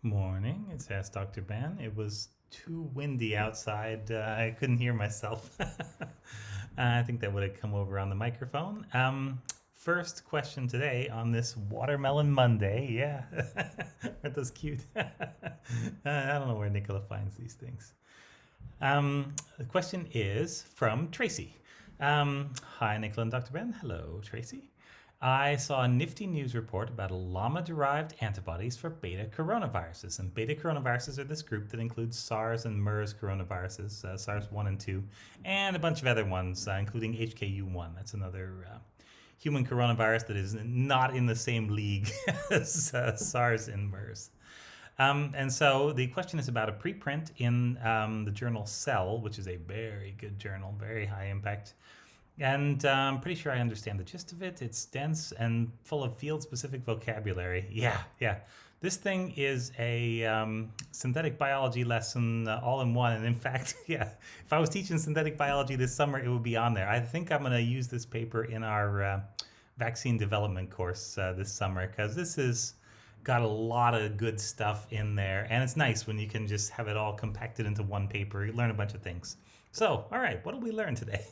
Morning, it's Ask Dr. Ben. It was too windy outside. I couldn't hear myself. I think that would have come over on the microphone. First question today on this Watermelon Monday. Yeah, aren't those cute? I don't know where Nicola finds these things. The question is from Tracy. Hi, Nicola and Dr. Ben. Hello, Tracy. I saw a nifty news report about llama-derived antibodies for betacoronaviruses. And betacoronaviruses are this group that includes SARS and MERS coronaviruses, SARS 1 and 2, and a bunch of other ones, including HKU1. That's another human coronavirus that is not in the same league as SARS and MERS. And so the question is about a preprint in the journal Cell, which is a very good journal, very high impact. And I'm pretty sure I understand the gist of it. It's dense and full of field-specific vocabulary. Yeah. This thing is a synthetic biology lesson all in one. And in fact, if I was teaching synthetic biology this summer, it would be on there. I think I'm going to use this paper in our vaccine development course this summer because this is got a lot of good stuff in there. And it's nice when you can just have it all compacted into one paper. You learn a bunch of things. So, all right, what did we learn today?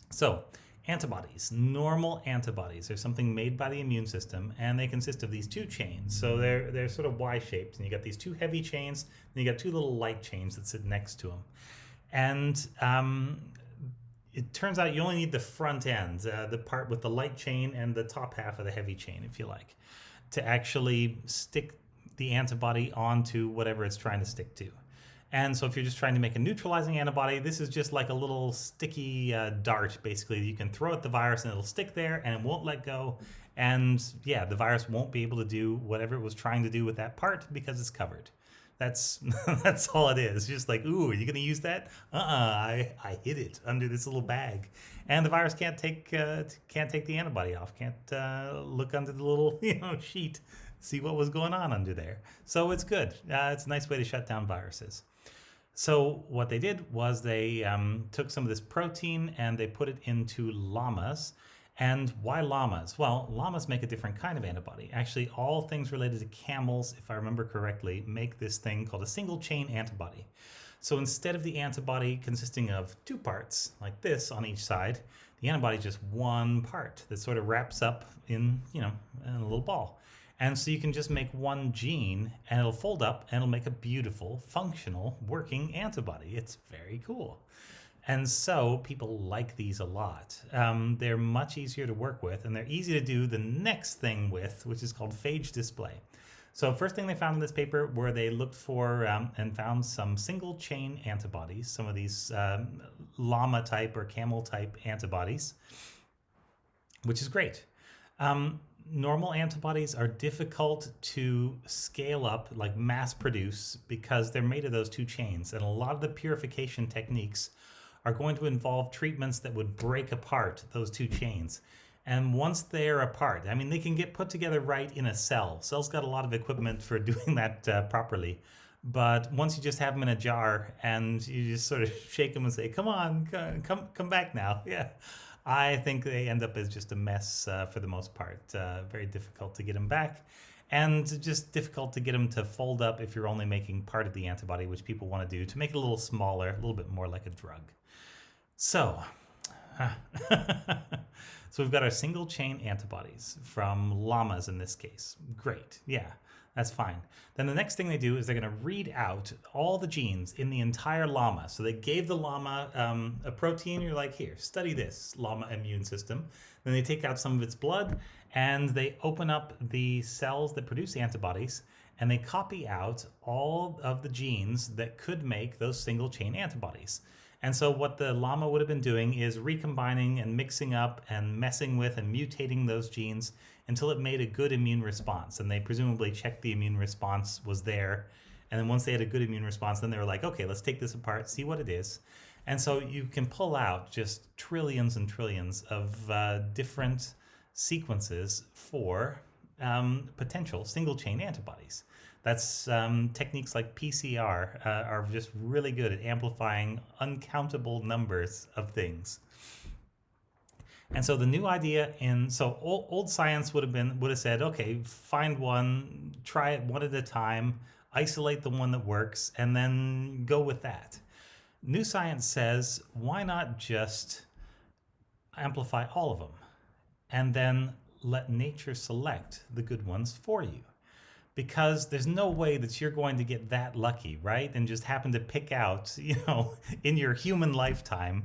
So, antibodies, normal antibodies, are something made by the immune system, and they consist of these two chains. So they're sort of Y-shaped, and you got these two heavy chains, and you got two little light chains that sit next to them. And it turns out you only need the front end, the part with the light chain and the top half of the heavy chain, if you like, to actually stick the antibody onto whatever it's trying to stick to. And so if you're just trying to make a neutralizing antibody, this is just like a little sticky dart, basically. You can throw at the virus and it'll stick there and it won't let go. And the virus won't be able to do whatever it was trying to do with that part because it's covered. That's that's all it is. Just like, ooh, are you going to use that? I hid it under this little bag. And the virus can't take the antibody off, can't look under the little sheet, see what was going on under there. So it's good. It's a nice way to shut down viruses. So what they did was they took some of this protein and they put it into llamas. And why llamas? Well, llamas make a different kind of antibody. Actually, all things related to camels, if I remember correctly, make this thing called a single-chain antibody. So instead of the antibody consisting of two parts, like this on each side, the antibody is just one part that sort of wraps up in a little ball. And so you can just make one gene and it'll fold up and it'll make a beautiful, functional, working antibody. It's very cool. And so people like these a lot. They're much easier to work with and they're easy to do the next thing with, which is called phage display. So first thing they found in this paper were they looked for and found some single chain antibodies, some of these llama type or camel type antibodies, which is great. Normal antibodies are difficult to scale up, like mass produce, because they're made of those two chains. And a lot of the purification techniques are going to involve treatments that would break apart those two chains. And once they're apart, I mean, they can get put together right in a cell. Cell's got a lot of equipment for doing that properly. But once you just have them in a jar and you just sort of shake them and say, come on, come back now. Yeah. I think they end up as just a mess for the most part. Very difficult to get them back and just difficult to get them to fold up if you're only making part of the antibody, which people want to do to make it a little smaller, a little bit more like a drug. So, so we've got our single chain antibodies from llamas in this case. Great. Yeah. That's fine. Then the next thing they do is they're going to read out all the genes in the entire llama. So they gave the llama a protein. You're like, here, study this llama immune system. Then they take out some of its blood and they open up the cells that produce antibodies and they copy out all of the genes that could make those single chain antibodies. And so what the llama would have been doing is recombining and mixing up and messing with and mutating those genes until it made a good immune response. And they presumably checked the immune response was there. And then once they had a good immune response, then they were like, okay, let's take this apart, see what it is. And so you can pull out just trillions and trillions of different sequences for potential single chain antibodies. That's techniques like PCR are just really good at amplifying uncountable numbers of things. And so the new idea so old science would have said, okay, find one, try it one at a time, isolate the one that works, and then go with that. New science says, why not just amplify all of them and then let nature select the good ones for you? Because there's no way that you're going to get that lucky, right? And just happen to pick out, in your human lifetime,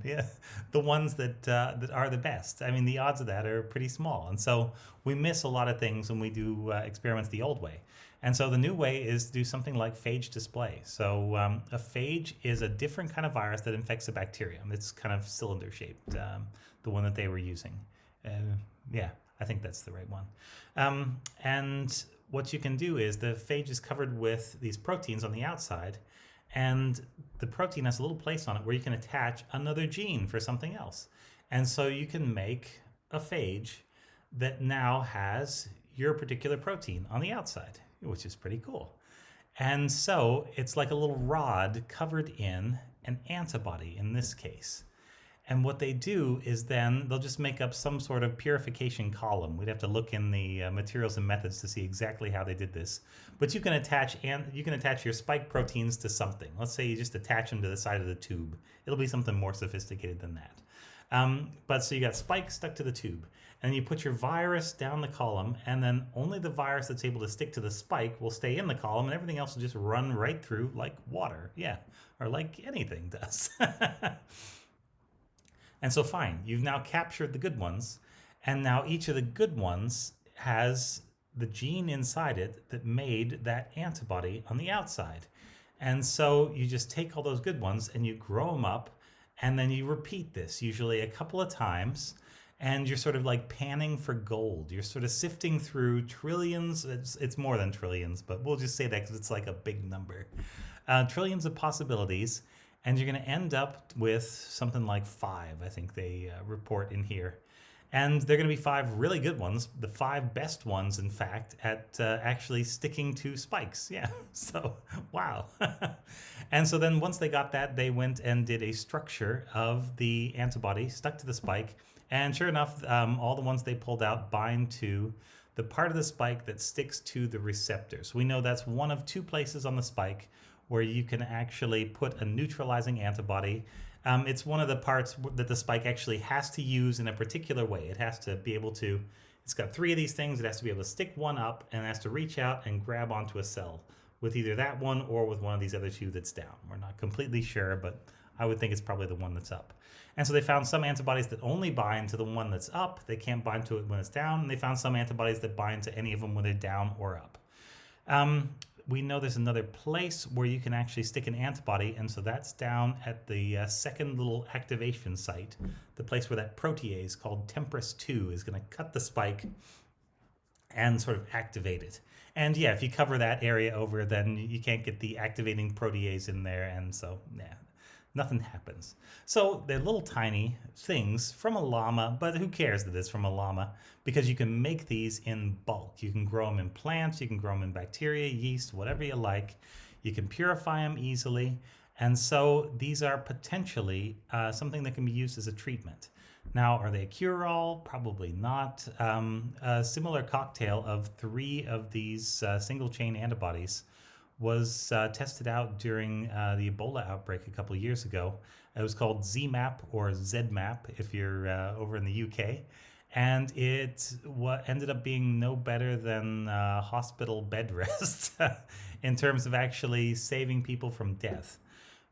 the ones that are the best. I mean, the odds of that are pretty small. And so we miss a lot of things when we do experiments the old way. And so the new way is to do something like phage display. So a phage is a different kind of virus that infects a bacterium. It's kind of cylinder shaped, the one that they were using. Yeah, I think that's the right one. And what you can do is the phage is covered with these proteins on the outside, and the protein has a little place on it where you can attach another gene for something else. And so you can make a phage that now has your particular protein on the outside, which is pretty cool. And so it's like a little rod covered in an antibody in this case. And what they do is then they'll just make up some sort of purification column. We'd have to look in the materials and methods to see exactly how they did this. But you can attach your spike proteins to something. Let's say you just attach them to the side of the tube. It'll be something more sophisticated than that. But so you got spikes stuck to the tube, and you put your virus down the column, and then only the virus that's able to stick to the spike will stay in the column, and everything else will just run right through like water. Yeah, or like anything does. And so fine, you've now captured the good ones, and now each of the good ones has the gene inside it that made that antibody on the outside. And so you just take all those good ones and you grow them up, and then you repeat this usually a couple of times, and you're sort of like panning for gold. You're sort of sifting through trillions. It's more than trillions, but we'll just say that because it's like a big number. Trillions of possibilities. And you're going to end up with something like 5, I think they report in here. And they're going to be 5 really good ones, the 5 best ones, in fact, at actually sticking to spikes. Yeah, so wow. And so then once they got that, they went and did a structure of the antibody stuck to the spike. And sure enough, all the ones they pulled out bind to the part of the spike that sticks to the receptor. So we know that's one of 2 places on the spike where you can actually put a neutralizing antibody. It's one of the parts that the spike actually has to use in a particular way. It has to be able to, it's got 3 of these things. It has to be able to stick one up, and it has to reach out and grab onto a cell with either that one or with one of these other 2 that's down. We're not completely sure, but I would think it's probably the one that's up. And so they found some antibodies that only bind to the one that's up. They can't bind to it when it's down. And they found some antibodies that bind to any of them when they're down or up. We know there's another place where you can actually stick an antibody, and so that's down at the second little activation site, the place where that protease called TMPRSS2 is going to cut the spike and sort of activate it. And yeah, if you cover that area over, then you can't get the activating protease in there, and so yeah, nothing happens. So they're little tiny things from a llama, but who cares that it's from a llama? Because you can make these in bulk. You can grow them in plants, you can grow them in bacteria, yeast, whatever you like. You can purify them easily. And so these are potentially something that can be used as a treatment. Now, are they a cure-all? Probably not. A similar cocktail of 3 of these single-chain antibodies was tested out during the Ebola outbreak a couple of years ago. It was called ZMAP or ZMAP if you're over in the UK. And it ended up being no better than hospital bed rest in terms of actually saving people from death.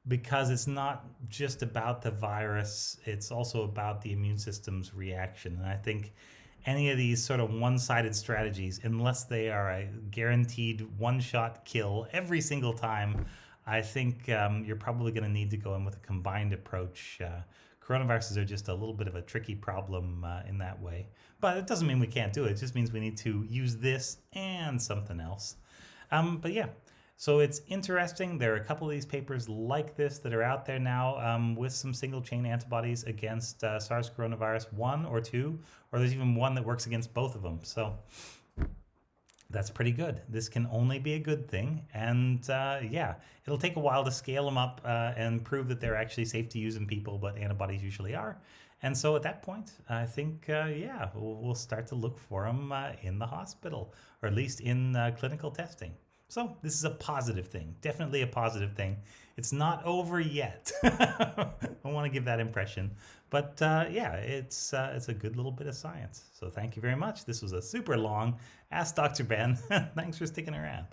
Because it's not just about the virus, it's also about the immune system's reaction. And I think any of these sort of one-sided strategies, unless they are a guaranteed one-shot kill every single time, I think you're probably going to need to go in with a combined approach. Coronaviruses are just a little bit of a tricky problem in that way. But it doesn't mean we can't do it. It just means we need to use this and something else. But yeah, so it's interesting. There are a couple of these papers like this that are out there now with some single-chain antibodies against SARS coronavirus 1 or 2, or there's even one that works against both of them. So that's pretty good. This can only be a good thing. And yeah, it'll take a while to scale them up and prove that they're actually safe to use in people, but antibodies usually are. And so at that point, I think, yeah, we'll start to look for them in the hospital, or at least in clinical testing. So this is a positive thing, definitely a positive thing. It's not over yet. I want to give that impression, but yeah, it's a good little bit of science. So thank you very much. This was a super long Ask Dr. Ben. Thanks for sticking around.